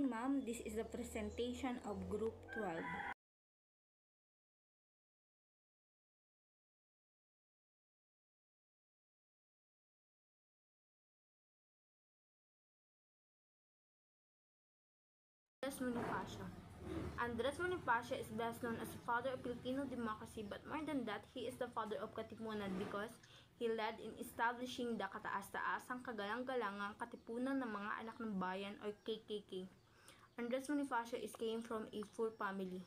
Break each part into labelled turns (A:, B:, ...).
A: Okay, ma'am, this is the presentation of Group 12. Andres Bonifacio. Andres Bonifacio is best known as the father of Filipino democracy, but more than that, he is the father of Katipunan because he led in establishing the Kataas-Taasang Kagalang-Galangang Katipunan ng Mga Anak ng Bayan or KKK. Andres Bonifacio came from a poor family,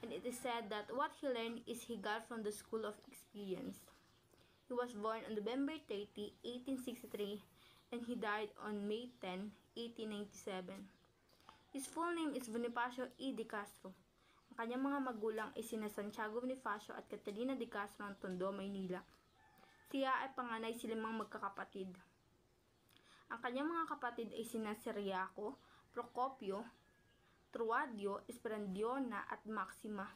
A: and it is said that what he learned is he got from the school of experience. He was born on November 30, 1863, and he died on May 10, 1897. His full name is Bonifacio E. de Castro. Ang kanyang mga magulang ay sina Santiago Bonifacio at Catalina de Castro ng Tondo, Maynila. Siya ay panganay sa 5 magkakapatid. Ang kanyang mga kapatid ay sina Ciriaco, Procopio, Truadio, Esperandiona at Maxima.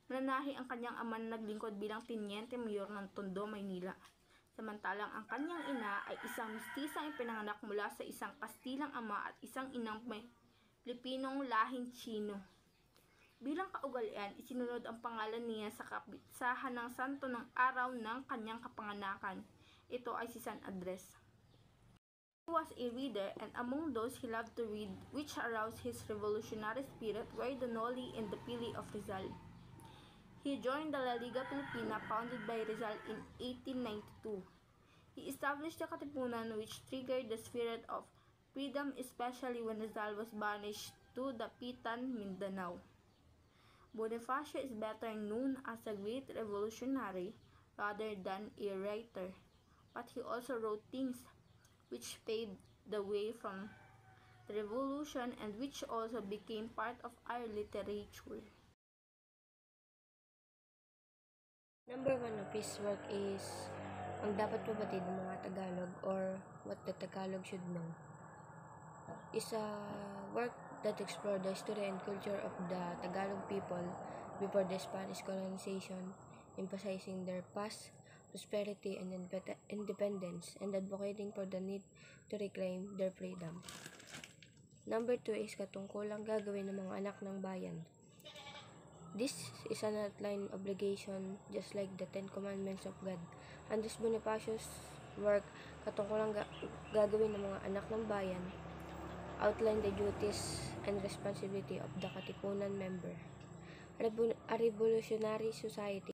A: Mananahi ang kanyang ama na naglingkod bilang Teniente Mayor ng Tondo, Maynila. Samantalang ang kanyang ina ay isang mistisang ipinanganak mula sa isang Kastilang ama at isang inang may Pilipinong lahing Tsino. Bilang kaugalian, isinunod ang pangalan niya sa kapisahan ng santo ng araw ng kanyang kapanganakan. Ito ay si San Andres. He was a reader, and among those he loved to read, which aroused his revolutionary spirit, were the Noli and the Pili of Rizal. He joined the La Liga Filipina founded by Rizal in 1892. He established the Katipunan, which triggered the spirit of freedom, especially when Rizal was banished to Dapitan, Mindanao. Bonifacio is better known as a great revolutionary rather than a writer, but he also wrote things which paved the way from the revolution and which also became part of our literature.
B: Number 1 of his work is ang dapat mabatid ng mga Tagalog or what the Tagalog should know. Is a work that explores the history and culture of the Tagalog people before the Spanish colonization, emphasizing their past, prosperity, and independence, and advocating for the need to reclaim their freedom. Number 2 is katungkulang gagawin ng mga anak ng bayan. This is an outline obligation just like the 10 Commandments of God. Andres Bonifacio's work, katungkulang gagawin ng mga anak ng bayan, outline the duties and responsibility of the Katipunan member. A revolutionary society.